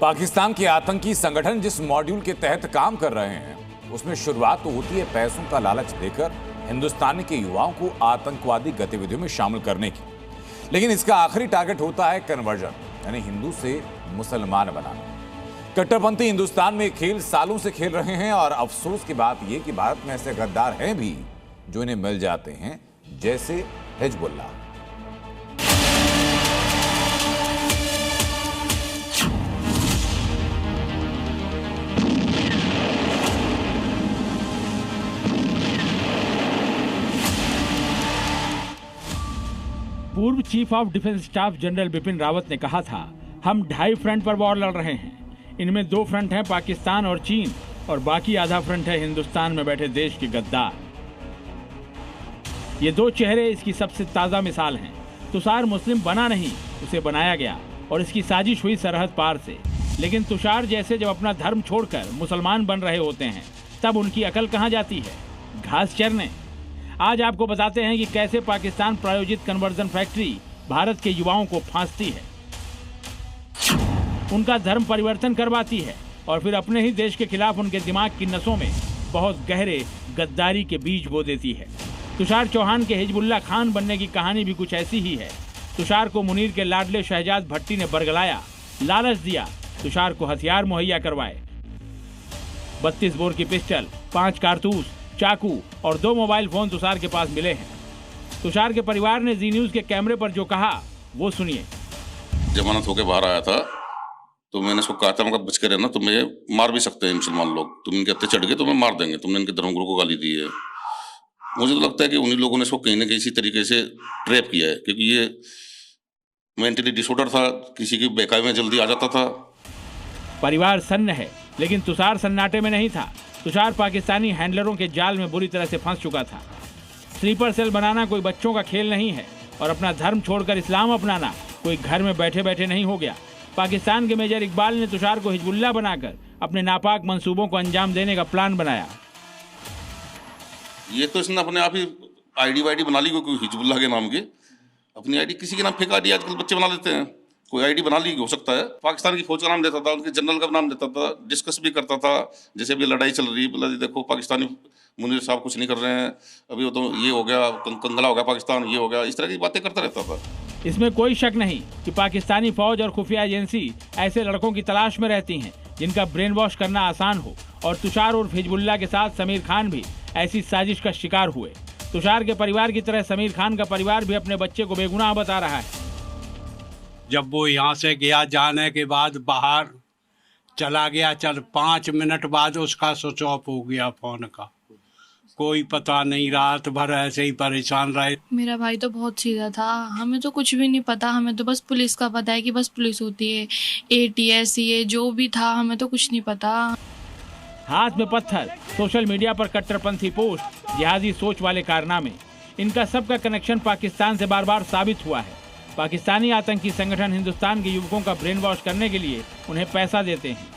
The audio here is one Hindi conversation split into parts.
पाकिस्तान के आतंकी संगठन जिस मॉड्यूल के तहत काम कर रहे हैं उसमें शुरुआत तो होती है पैसों का लालच देकर हिंदुस्तान के युवाओं को आतंकवादी गतिविधियों में शामिल करने की, लेकिन इसका आखिरी टारगेट होता है कन्वर्जन, यानी हिंदू से मुसलमान बनाना। कट्टरपंथी हिंदुस्तान में खेल सालों से खेल रहे हैं और अफसोस की बात यह कि भारत में ऐसे गद्दार हैं भी जो इन्हें मिल जाते हैं, जैसे हिजबुल्लाह। पूर्व chief of defence staff general Bipin Rawat ने कहा था, हम 2.5 फ्रंट पर वॉर लड़ रहे हैं। इनमें 2 फ्रंट हैं पाकिस्तान और चीन, और बाकी आधा फ्रंट है हिंदुस्तान में बैठे देश के गद्दार। ये 2 चेहरे इसकी सबसे ताज़ा मिसाल हैं। तुषार मुस्लिम बना नहीं, उसे बनाया गया, और इसकी साजिश हुई सरहद पार से। लेकिन तुषार जैसे जब अपना धर्म छोड़कर मुसलमान बन रहे होते हैं, तब उनकी अकल कहाँ जाती है? घास चरने। आज आपको बताते हैं कि कैसे पाकिस्तान प्रायोजित कन्वर्जन फैक्ट्री भारत के युवाओं को फांसती है, उनका धर्म परिवर्तन करवाती है और फिर अपने ही देश के खिलाफ उनके दिमाग की नसों में बहुत गहरे गद्दारी के बीज बो देती है। तुषार चौहान के हिजबुल्लाह खान बनने की कहानी भी कुछ ऐसी ही है। तुषार को मुनीर के लाडले शहजाद भट्टी ने बरगलाया, लालच दिया, तुषार को हथियार मुहैया करवाए। 32 बोर की पिस्टल, 5 कारतूस, चाकू और 2 मोबाइल फोन तुषार के पास मिले हैं। तुषार के परिवार ने जी न्यूज के कैमरे पर जो कहा वो सुनिए। जमानत होके बाहर आया था तो मैंने उसको कहा था, बच के रहना, तुम्हें मार भी सकते हैं मुसलमान लोग, तुम इनके हत्थे चढ़ गए तुम्हें मार देंगे, तुमने इनके धर्मगुरु को गाली दी है। मुझे तो लगता है कि उन्हीं लोगों ने इसको कहीं ना कहीं इसी तरीके से ट्रैप किया है, क्योंकि ये मेंटली डिसऑर्डर था, किसी की बेकाई में जल्दी आ जाता था। परिवार सन्न है, लेकिन तुषार सन्नाटे में नहीं था। तुषार पाकिस्तानी हैंडलरों के जाल में बुरी तरह से फंस चुका था। स्लीपर सेल बनाना कोई बच्चों का खेल नहीं है, और अपना धर्म छोड़कर इस्लाम अपनाना कोई घर में बैठे बैठे नहीं हो गया। पाकिस्तान के मेजर इकबाल ने तुषार को हिजबुल्लाह बनाकर अपने नापाक मंसूबों को अंजाम देने का प्लान बनाया। ये तो इसने अपने आप ही आईडी वाईडी बना ली, कोई हिजबुल्लाह के नाम की अपनी आईडी, किसी के नाम फेक आईडी आजकल बच्चे बना लेते हैं। कोई आईडी बना ली हो सकता है, पाकिस्तान की फौज का नाम लेता था, उनके जनरल का नाम लेता था, डिस्कस भी करता था। जैसे भी लड़ाई चल रही है, बोला जी देखो पाकिस्तानी मुनीर साहब कुछ नहीं कर रहे हैं, अभी वो तो ये हो गया, कंगला हो गया पाकिस्तान, ये हो गया, इस तरह की बातें करता रहता था। इसमें कोई शक नहीं कि पाकिस्तानी फौज और खुफिया एजेंसी ऐसे लड़कों की तलाश में रहती हैं जिनका ब्रेन वॉश करना आसान हो, और तुषार उर्फ हिजबुल्लाह के साथ समीर खान भी ऐसी साजिश का शिकार हुए। तुषार के परिवार की तरह समीर खान का परिवार भी अपने बच्चे को बेगुनाह बता रहा है। जब वो यहाँ से गया, जाने के बाद बाहर चला गया, 5 मिनट बाद उसका स्विच ऑफ हो गया फोन का, कोई पता नहीं, रात भर ऐसे ही परेशान रहे। मेरा भाई तो बहुत सीधा था, हमें तो कुछ भी नहीं पता, हमें तो बस पुलिस का पता है कि बस पुलिस होती है, ATS ये जो भी था, हमें तो कुछ नहीं पता। हाथ में पत्थर, सोशल मीडिया पर कट्टरपंथी पोस्ट, जिहादी सोच वाले कारनामे, इनका सबका कनेक्शन पाकिस्तान से बार बार साबित हुआ है। पाकिस्तानी आतंकी संगठन हिंदुस्तान के युवकों का ब्रेन वॉश करने के लिए उन्हें पैसा देते हैं,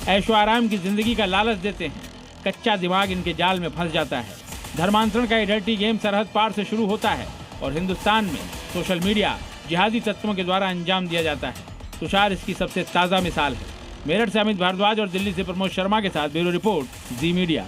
ऐशो आराम की जिंदगी का लालच देते हैं। कच्चा दिमाग इनके जाल में फंस जाता है। धर्मांतरण का ये डर्टी गेम सरहद पार से शुरू होता है और हिंदुस्तान में सोशल मीडिया जिहादी तत्वों के द्वारा अंजाम दिया जाता है। तुषार इसकी सबसे ताज़ा मिसाल है। मेरठ से अमित भारद्वाज और दिल्ली से प्रमोद शर्मा के साथ ब्यूरो रिपोर्ट, जी मीडिया।